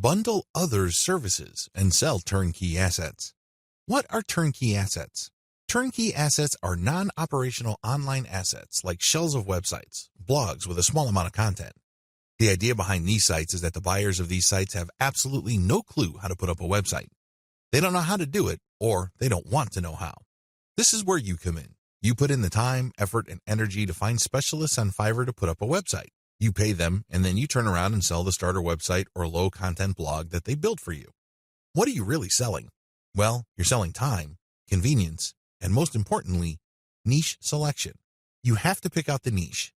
Bundle others' services and sell turnkey assets. What are turnkey assets? Turnkey assets are non-operational online assets like shells of websites, blogs with a small amount of content. The idea behind these sites is that the buyers of these sites have absolutely no clue how to put up a website. They don't know how to do it, or they don't want to know how. This is where you come in. You put in the time, effort, and energy to find specialists on Fiverr to put up a website. You pay them, and then you turn around and sell the starter website or low-content blog that they built for you. What are you really selling? Well, you're selling time, convenience, and most importantly, niche selection. You have to pick out the niche.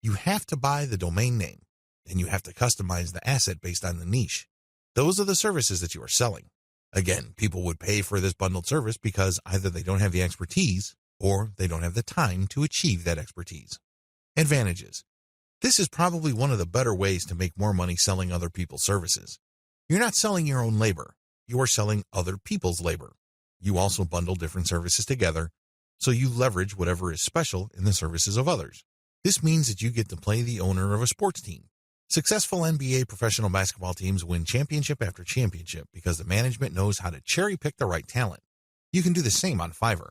You have to buy the domain name, and you have to customize the asset based on the niche. Those are the services that you are selling. Again, people would pay for this bundled service because either they don't have the expertise or they don't have the time to achieve that expertise. Advantages. This is probably one of the better ways to make more money selling other people's services. You're not selling your own labor. You are selling other people's labor. You also bundle different services together, so you leverage whatever is special in the services of others. This means that you get to play the owner of a sports team. Successful NBA professional basketball teams win championship after championship because the management knows how to cherry-pick the right talent. You can do the same on Fiverr.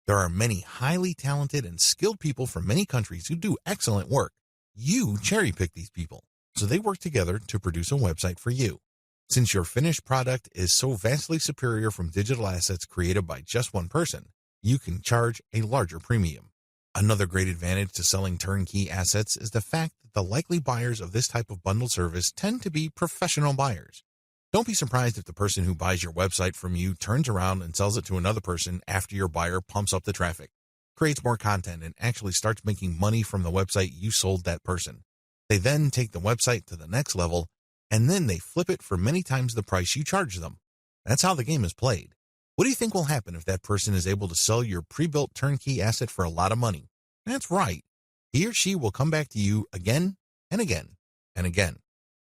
There are many highly talented and skilled people from many countries who do excellent work. You cherry-pick these people, so they work together to produce a website for you. Since your finished product is so vastly superior from digital assets created by just one person, you can charge a larger premium. Another great advantage to selling turnkey assets is the fact that the likely buyers of this type of bundled service tend to be professional buyers. Don't be surprised if the person who buys your website from you turns around and sells it to another person after your buyer pumps up the traffic, creates more content, and actually starts making money from the website you sold that person. They then take the website to the next level, and then they flip it for many times the price you charge them. That's how the game is played. What do you think will happen if that person is able to sell your pre-built turnkey asset for a lot of money? That's right. He or she will come back to you again and again and again.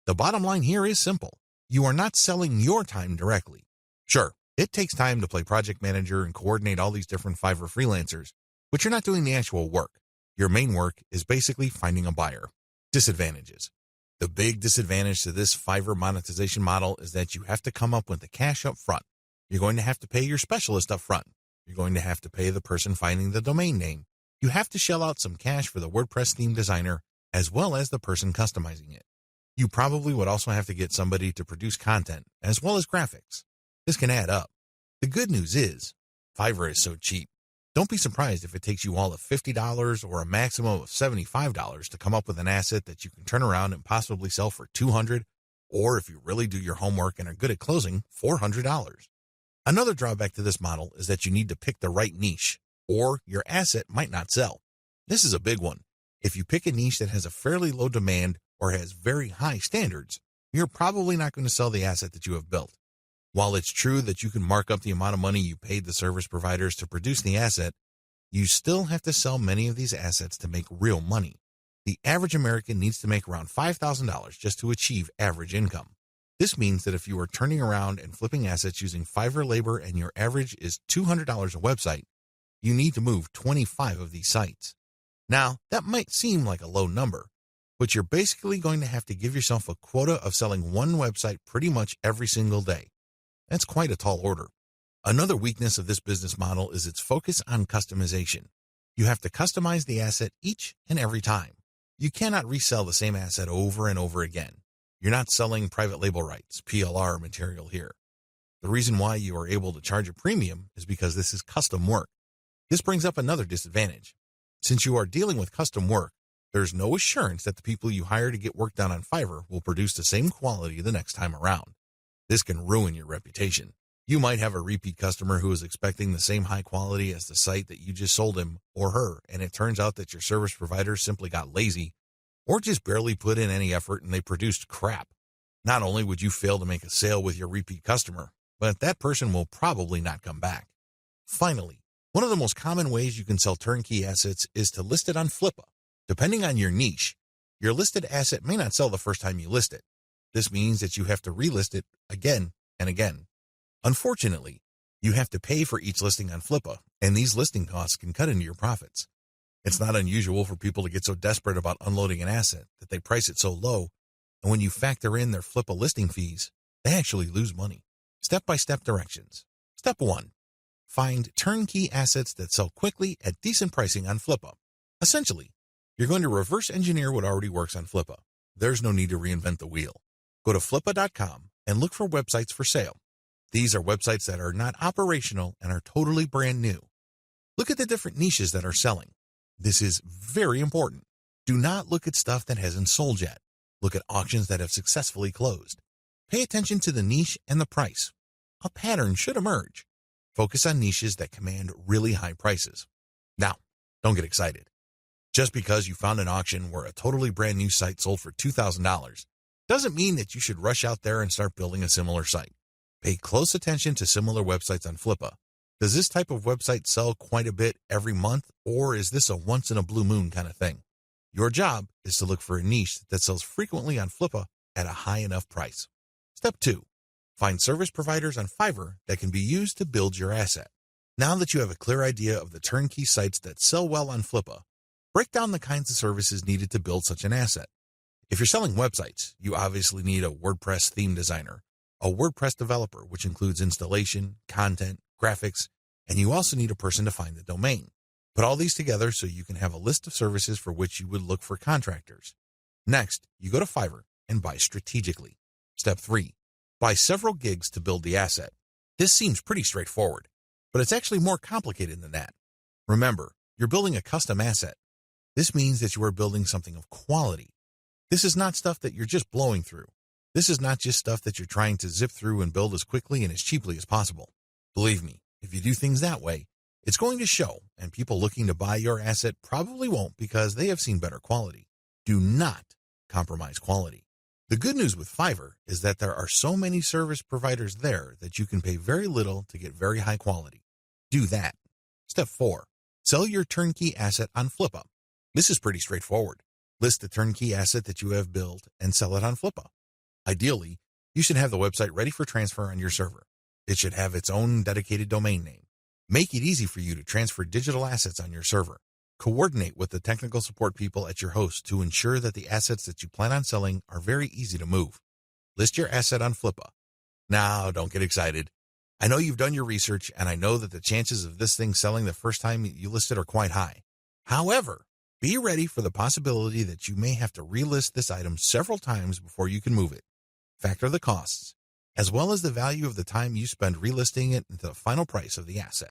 The bottom line here is simple. You are not selling your time directly. Sure, it takes time to play project manager and coordinate all these different Fiverr freelancers, but you're not doing the actual work. Your main work is basically finding a buyer. Disadvantages. The big disadvantage to this Fiverr monetization model is that you have to come up with the cash up front. You're going to have to pay your specialist up front. You're going to have to pay the person finding the domain name. You have to shell out some cash for the WordPress theme designer as well as the person customizing it. You probably would also have to get somebody to produce content as well as graphics. This can add up. The good news is, Fiverr is so cheap. Don't be surprised if it takes you all of $50 or a maximum of $75 to come up with an asset that you can turn around and possibly sell for $200, or if you really do your homework and are good at closing, $400. Another drawback to this model is that you need to pick the right niche, or your asset might not sell. This is a big one. If you pick a niche that has a fairly low demand or has very high standards, you're probably not going to sell the asset that you have built. While it's true that you can mark up the amount of money you paid the service providers to produce the asset, you still have to sell many of these assets to make real money. The average American needs to make around $5,000 just to achieve average income. This means that if you are turning around and flipping assets using Fiverr labor and your average is $200 a website, you need to move 25 of these sites. Now, that might seem like a low number, but you're basically going to have to give yourself a quota of selling one website pretty much every single day. That's quite a tall order. Another weakness of this business model is its focus on customization. You have to customize the asset each and every time. You cannot resell the same asset over and over again. You're not selling private label rights, PLR material here. The reason why you are able to charge a premium is because this is custom work. This brings up another disadvantage. Since you are dealing with custom work, there's no assurance that the people you hire to get work done on Fiverr will produce the same quality the next time around. This can ruin your reputation. You might have a repeat customer who is expecting the same high quality as the site that you just sold him or her, and it turns out that your service provider simply got lazy or just barely put in any effort and they produced crap. Not only would you fail to make a sale with your repeat customer, but that person will probably not come back. Finally, one of the most common ways you can sell turnkey assets is to list it on Flippa. Depending on your niche, your listed asset may not sell the first time you list it. This means that you have to relist it again and again. Unfortunately, you have to pay for each listing on Flippa, and these listing costs can cut into your profits. It's not unusual for people to get so desperate about unloading an asset that they price it so low, and when you factor in their Flippa listing fees, They actually lose money. Step-by-step directions. Step 1. Find turnkey assets that sell quickly at decent pricing on Flippa. Essentially, you're going to reverse engineer what already works on Flippa. There's no need to reinvent the wheel. Go to flippa.com and look for websites for sale. These are websites that are not operational and are totally brand new. Look at the different niches that are selling. This is very important. Do not look at stuff that hasn't sold yet. Look at auctions that have successfully closed. Pay attention to the niche and the price. A pattern should emerge. Focus on niches that command really high prices. Now, don't get excited. Just because you found an auction where a totally brand new site sold for $2,000 doesn't mean that you should rush out there and start building a similar site. Pay close attention to similar websites on Flippa. Does this type of website sell quite a bit every month, or is this a once-in-a-blue-moon kind of thing? Your job is to look for a niche that sells frequently on Flippa at a high enough price. Step 2. Find service providers on Fiverr that can be used to build your asset. Now that you have a clear idea of the turnkey sites that sell well on Flippa, break down the kinds of services needed to build such an asset. If you're selling websites, you obviously need a WordPress theme designer, a WordPress developer, which includes installation, content, graphics, and you also need a person to find the domain. Put all these together so you can have a list of services for which you would look for contractors. Next, you go to Fiverr and buy strategically. Step 3. Buy several gigs to build the asset. This seems pretty straightforward, but it's actually more complicated than that. Remember, you're building a custom asset. This means that you are building something of quality. This is not stuff that you're just blowing through. This is not just stuff that you're trying to zip through and build as quickly and as cheaply as possible. Believe me, if you do things that way, it's going to show, and people looking to buy your asset probably won't because they have seen better quality. Do not compromise quality. The good news with Fiverr is that there are so many service providers there that you can pay very little to get very high quality. Do that. Step 4. Sell your turnkey asset on Flippa. This is pretty straightforward. List the turnkey asset that you have built and sell it on Flippa. Ideally, you should have the website ready for transfer on your server. It should have its own dedicated domain name. Make it easy for you to transfer digital assets on your server. Coordinate with the technical support people at your host to ensure that the assets that you plan on selling are very easy to move. List your asset on Flippa. Now, don't get excited. I know you've done your research, and I know that the chances of this thing selling the first time you list it are quite high. However, be ready for the possibility that you may have to relist this item several times before you can move it. Factor the costs, as well as the value of the time you spend relisting it into the final price of the asset.